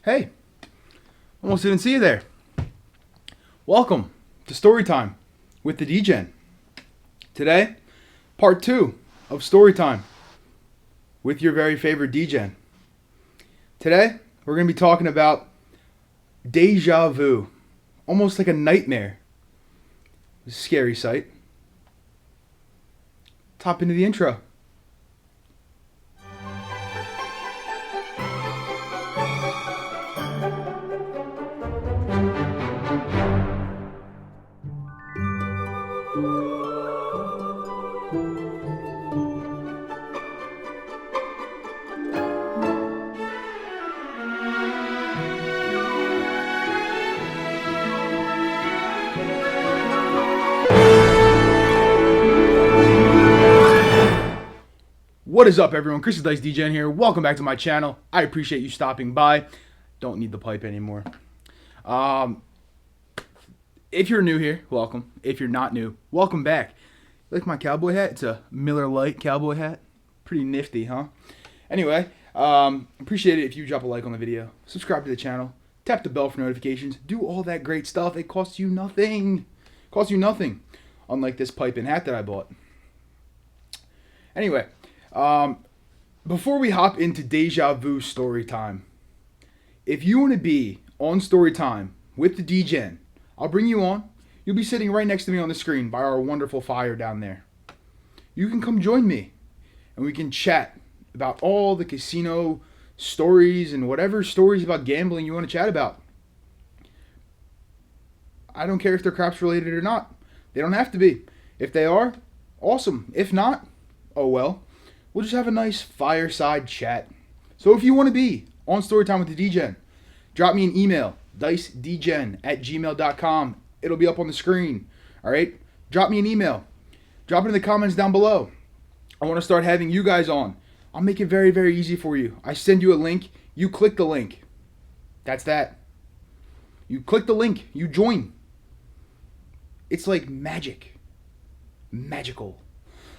Hey, almost didn't see you there. Welcome to Storytime with the Degen. Today, part 2 of Storytime with your very favorite Degen. Today, we're going to be talking about deja vu, almost like a nightmare. It's a scary sight. Top into the intro. What is up, everyone? Chris Dice Degen here. Welcome back to my channel. I appreciate you stopping by. Don't need the pipe anymore. If you're new here, welcome. If you're not new, welcome back. You like my cowboy hat? It's a Miller Lite cowboy hat. Pretty nifty, huh? Anyway, appreciate it if you drop a like on the video, subscribe to the channel, tap the bell for notifications, do all that great stuff. It costs you nothing. It costs you nothing. Unlike this pipe and hat that I bought. Anyway. Before we hop into deja vu story time, if you want to be on story time with the Degen, I'll bring you on. You'll be sitting right next to me on the screen by our wonderful fire down there. You can come join me and we can chat about all the casino stories and whatever stories about gambling you want to chat about. I don't care if they're craps related or not. They don't have to be. If they are, awesome. If not, oh well. We'll just have a nice fireside chat. So if you want to be on Storytime with the Degen, drop me an email, dicedegen@gmail.com. It'll be up on the screen. All right? Drop me an email. Drop it in the comments down below. I want to start having you guys on. I'll make it very, very easy for you. I send you a link. You click the link. That's that. You click the link. You join. It's like magic. Magical.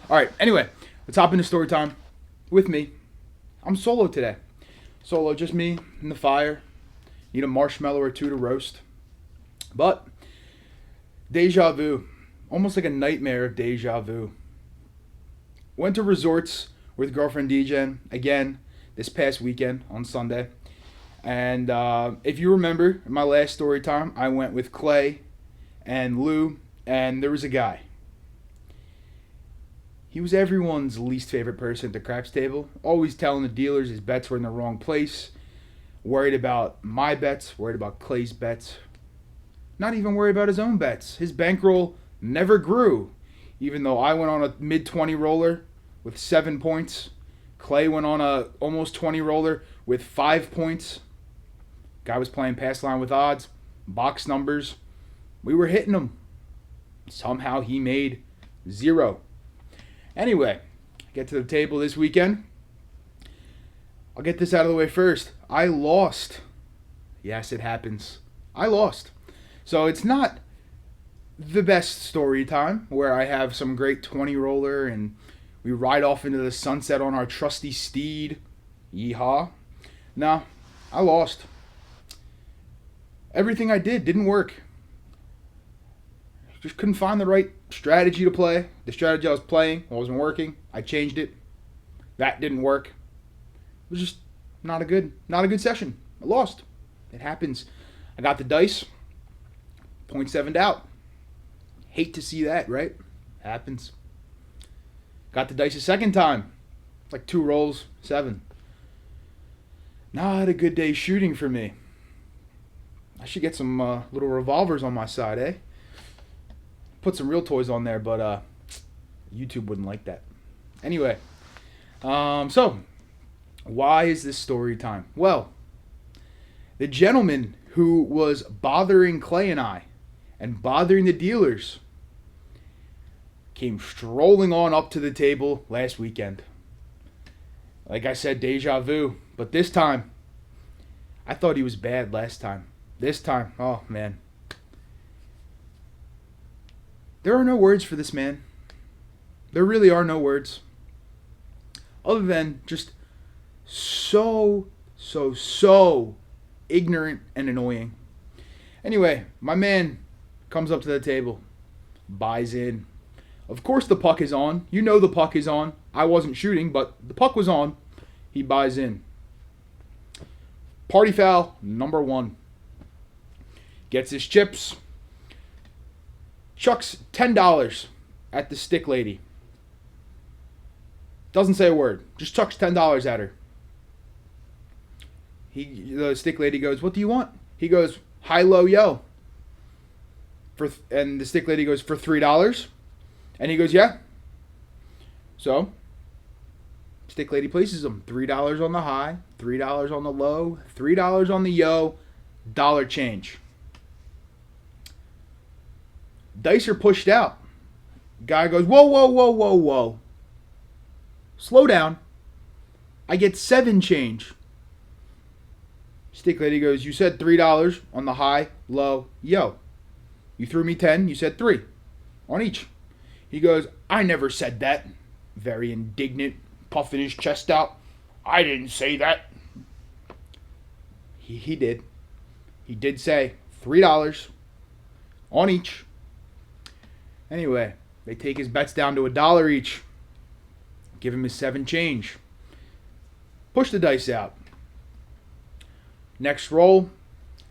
All right. Anyway. Let's hop into story time with me. I'm solo today. Solo, just me in the fire. Need a marshmallow or two to roast. But, deja vu. Almost like a nightmare of deja vu. Went to resorts with girlfriend Degen again this past weekend on Sunday. And if you remember, in my last story time, I went with Clay and Lou, and there was a guy. He was everyone's least favorite person at the craps table, always telling the dealers his bets were in the wrong place, worried about my bets, worried about Clay's bets, not even worried about his own bets. His bankroll never grew, even though I went on a mid-20 roller with 7 points. Clay went on a almost 20 roller with 5 points. Guy was playing pass line with odds, box numbers. We were hitting him. Somehow he made 0. Anyway, get to the table this weekend. I'll get this out of the way first. I lost. Yes, it happens. I lost. So it's not the best story time where I have some great 20 roller and we ride off into the sunset on our trusty steed. Yeehaw. No, I lost. Everything I did didn't work. Just couldn't find the right strategy to play. The strategy I was playing wasn't working. I changed it. That didn't work. It was just not a good session. I lost. It happens. I got the dice. 0.7'd out. Hate to see that, right? Happens. Got the dice a second time. It's like 2 rolls, 7. Not a good day shooting for me. I should get some little revolvers on my side, eh? Put some real toys on there, but YouTube wouldn't like that. Anyway, so why is this story time? Well, the gentleman who was bothering Clay and I and bothering the dealers came strolling on up to the table last weekend. Like I said, deja vu, but this time, I thought he was bad last time. This time, oh man. There are no words for this man. There really are no words. Other than just so ignorant and annoying. Anyway, my man comes up to the table, buys in. Of course the puck is on. You know the puck is on. I wasn't shooting, but the puck was on. He buys in. Party foul number 1. Gets his chips. Chucks $10 at the stick lady. Doesn't say a word. Just chucks $10 at her. The stick lady goes, "What do you want?" He goes, "High, low, yo." And the stick lady goes, "For $3?" And he goes, "Yeah." So, stick lady places him. $3 on the high, $3 on the low, $3 on the yo, dollar change. Dice are pushed out. Guy goes, "Whoa, whoa, whoa, whoa, whoa. Slow down. I get 7 change." Stick lady goes, "You said $3 on the high, low, yo. You threw me 10, you said 3 on each." He goes, "I never said that." Very indignant, puffing his chest out. "I didn't say that." He did. He did say $3 on each. Anyway, they take his bets down to $1 each. Give him his 7 change. Push the dice out. Next roll,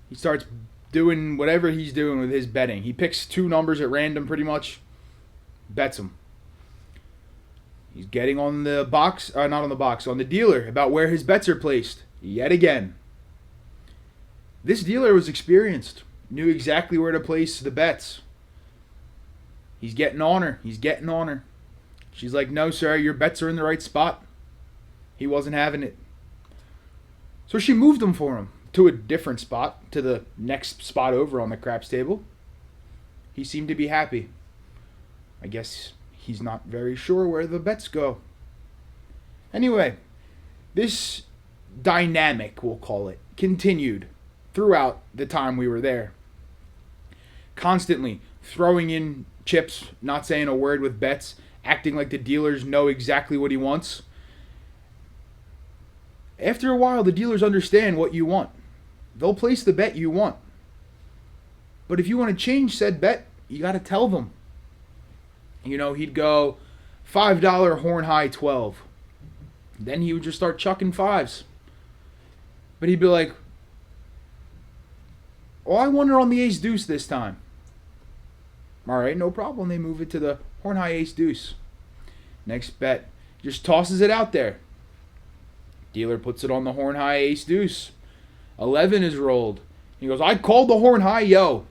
he starts doing whatever he's doing with his betting. He picks 2 numbers at random pretty much. Bets them. He's getting on the box, not on the box, on the dealer about where his bets are placed. Yet again. This dealer was experienced. Knew exactly where to place the bets. He's getting on her. He's getting on her. She's like, "No, sir, your bets are in the right spot." He wasn't having it. So she moved them for him to a different spot, to the next spot over on the craps table. He seemed to be happy. I guess he's not very sure where the bets go. Anyway, this dynamic, we'll call it, continued throughout the time we were there. Constantly throwing in chips, not saying a word with bets, acting like the dealers know exactly what he wants. After a while, the dealers understand what you want. They'll place the bet you want. But if you want to change said bet, you got to tell them. You know, he'd go $5 horn high 12. Then he would just start chucking 5s. But he'd be like, "Oh, I wonder on the ace deuce this time." All right, no problem. They move it to the horn high ace deuce. Next bet, just tosses it out there. Dealer puts it on the horn high ace deuce. 11 is rolled. He goes, "I called the horn high, yo."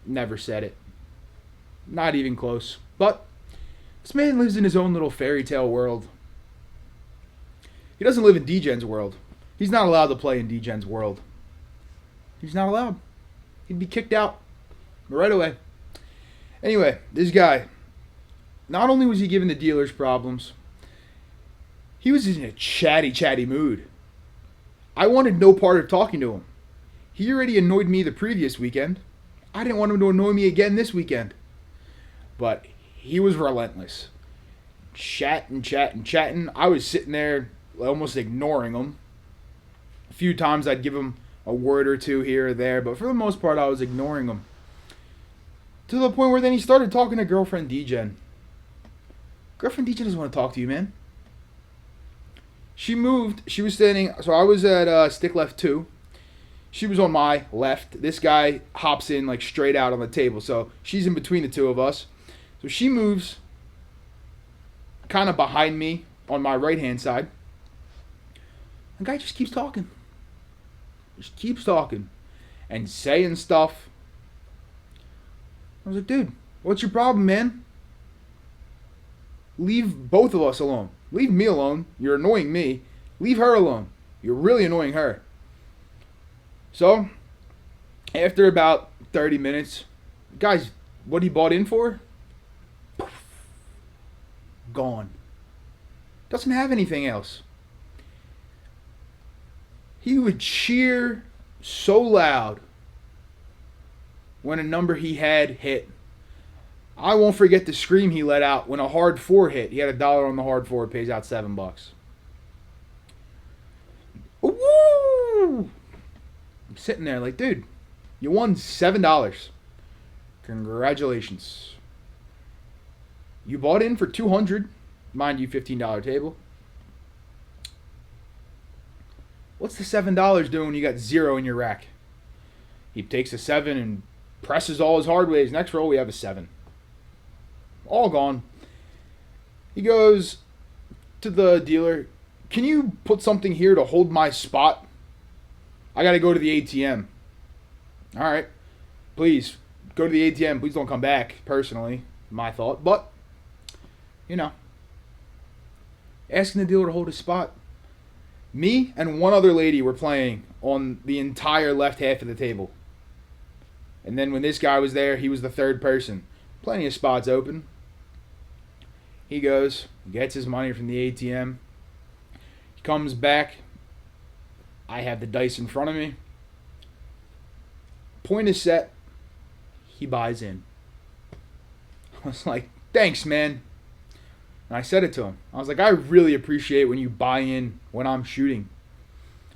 Never said it. Not even close. But this man lives in his own little fairy tale world. He doesn't live in Degen's world. He's not allowed to play in Degen's world. He's not allowed. He'd be kicked out right away. Anyway, this guy, not only was he giving the dealers problems, he was in a chatty mood. I wanted no part of talking to him. He already annoyed me the previous weekend. I didn't want him to annoy me again this weekend. But he was relentless. Chatting. I was sitting there almost ignoring him. A few times I'd give him a word or two here or there, but for the most part I was ignoring him. To the point where then he started talking to girlfriend Degen. Girlfriend Degen doesn't want to talk to you, man. She moved. She was standing. So I was at stick left 2. She was on my left. This guy hops in like straight out on the table. So she's in between the two of us. So she moves kind of behind me on my right-hand side. The guy just keeps talking. Just keeps talking and saying stuff. I was like, "Dude, what's your problem, man? Leave both of us alone. Leave me alone. You're annoying me. Leave her alone. You're really annoying her." So, after about 30 minutes, guys, what he bought in for? Gone. Doesn't have anything else. He would cheer so loud when a number he had hit. I won't forget the scream he let out when a hard 4 hit. He had $1 on the hard 4. It pays out $7. Woo! sitting there like, dude, you won $7. Congratulations. You bought in for $200, mind you, $15 table. What's the $7 doing when you got 0 in your rack? He takes a 7 and presses all his hard ways. Next roll, we have a 7. All gone. He goes to the dealer, can you put something here to hold my spot? I got to go to the ATM. All right. Please, go to the ATM. Please don't come back, personally. My thought. But, you know, asking the dealer to hold his spot. Me and one other lady were playing on the entire left half of the table. And then when this guy was there, he was the third person. Plenty of spots open. He goes, gets his money from the ATM. He comes back. I have the dice in front of me. Point is set. He buys in. I was like, thanks, man. And I said it to him. I was like, I really appreciate when you buy in when I'm shooting.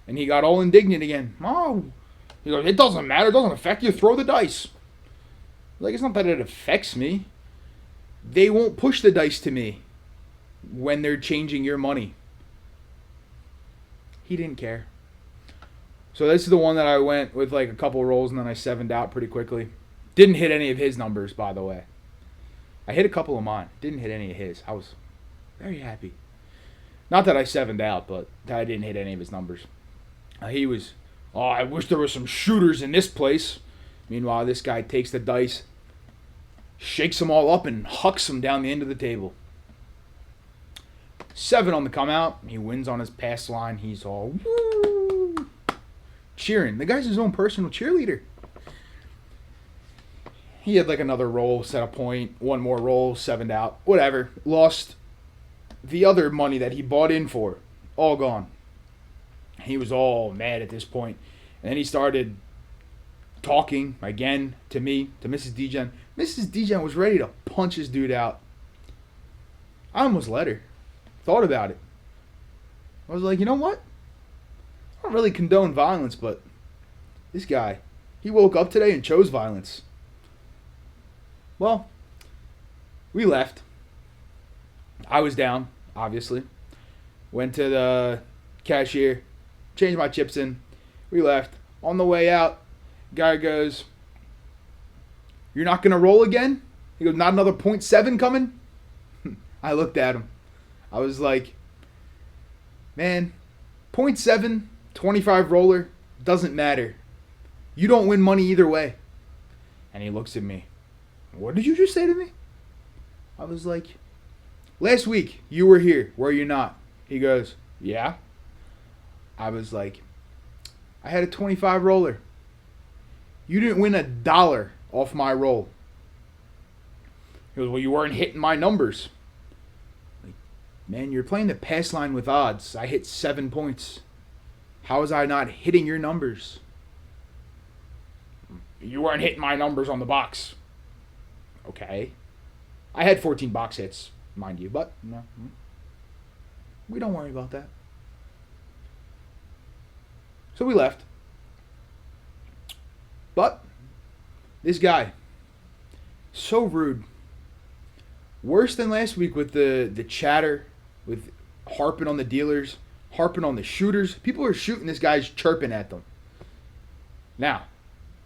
And he got all indignant again. Oh, he goes, it doesn't matter. It doesn't affect you. Throw the dice. Like, it's not that it affects me. They won't push the dice to me when they're changing your money. He didn't care. So this is the one that I went with like a couple rolls and then I 7'd out pretty quickly. Didn't hit any of his numbers, by the way. I hit a couple of mine. Didn't hit any of his. I was very happy. Not that I 7'd out, but that I didn't hit any of his numbers. He was, oh, I wish there were some shooters in this place. Meanwhile, this guy takes the dice, shakes them all up, and hucks them down the end of the table. 7 on the come out. He wins on his pass line. He's all woo, cheering. The guy's his own personal cheerleader. He had like another roll, set a point, one more roll, 7'd out, whatever. Lost the other money that he bought in for. All gone. He was all mad at this point. And then he started talking again to me, to Mrs. Degen. Mrs. Degen was ready to punch this dude out. I almost let her. Thought about it. I was like, you know what? I don't really condone violence, but this guy, he woke up today and chose violence. Well, we left. I was down, obviously. Went to the cashier, changed my chips in. We left. On the way out, guy goes, you're not going to roll again? He goes, not another .7 coming? I looked at him. I was like, man, .7, 25 roller, doesn't matter. You don't win money either way. And he looks at me. What did you just say to me? I was like, last week you were here, were you not? He goes, yeah. I was like, I had a 25 roller. You didn't win $1 off my roll. He goes, well, you weren't hitting my numbers. Like, man, you're playing the pass line with odds. I hit 7 points. How was I not hitting your numbers? You weren't hitting my numbers on the box. Okay. I had 14 box hits, mind you, but no, we don't worry about that. So we left. But this guy, so rude. Worse than last week with the chatter, with harping on the dealers, harping on the shooters. People are shooting, this guy's chirping at them. Now,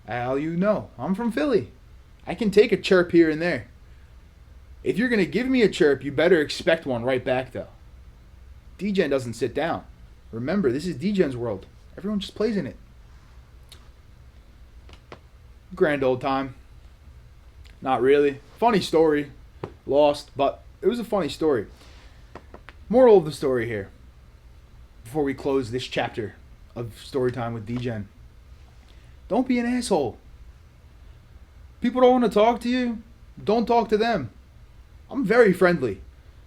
how you know, I'm from Philly. I can take a chirp here and there. If you're going to give me a chirp, you better expect one right back, though. Degen doesn't sit down. Remember, this is Degen's world. Everyone just plays in it. Grand old time. Not really. Funny story. Lost, but it was a funny story. Moral of the story here, before we close this chapter of Storytime with Degen. Don't be an asshole. People don't want to talk to you. Don't talk to them. I'm very friendly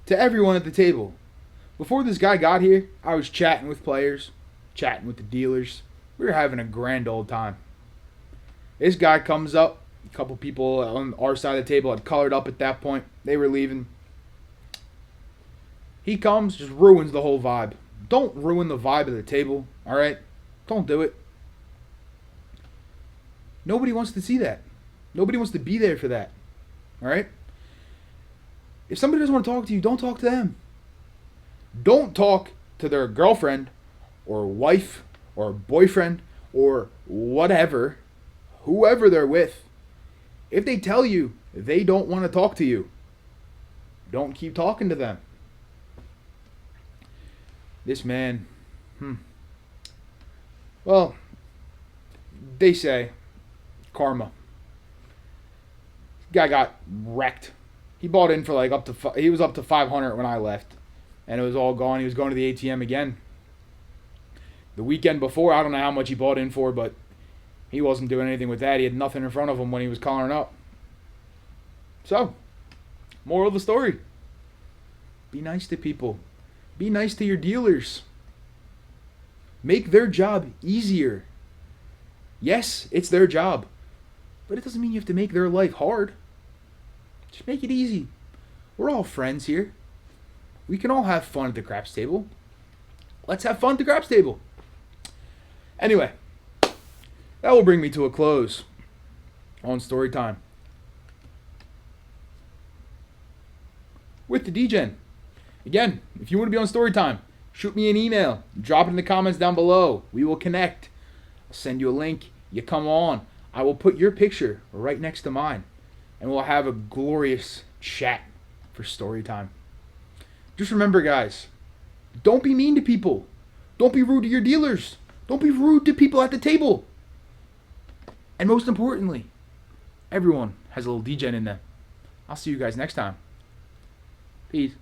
to everyone at the table. Before this guy got here, I was chatting with players, chatting with the dealers. We were having a grand old time. This guy comes up. A couple people on our side of the table had colored up at that point. They were leaving. He comes, just ruins the whole vibe. Don't ruin the vibe of the table, all right? Don't do it. Nobody wants to see that. Nobody wants to be there for that. All right? If somebody doesn't want to talk to you, don't talk to them. Don't talk to their girlfriend or wife or boyfriend or whatever, whoever they're with. If they tell you they don't want to talk to you, don't keep talking to them. This man, well, they say karma. Guy got wrecked. He bought in for like he was up to 500 when I left, and it was all gone. He was going to the ATM again. The weekend before, I don't know how much he bought in for, but he wasn't doing anything with that. He had nothing in front of him when he was calling up. So, moral of the story: be nice to people. Be nice to your dealers. Make their job easier. Yes, it's their job, but it doesn't mean you have to make their life hard. Just make it easy. We're all friends here. We can all have fun at the craps table. Let's have fun at the craps table. Anyway, that will bring me to a close on story time with the Degen. Again, if you want to be on story time, shoot me an email. Drop it in the comments down below. We will connect. I'll send you a link. You come on. I will put your picture right next to mine, and we'll have a glorious chat for story time. Just remember, guys, don't be mean to people. Don't be rude to your dealers. Don't be rude to people at the table. And most importantly, everyone has a little Degen in them. I'll see you guys next time. Peace.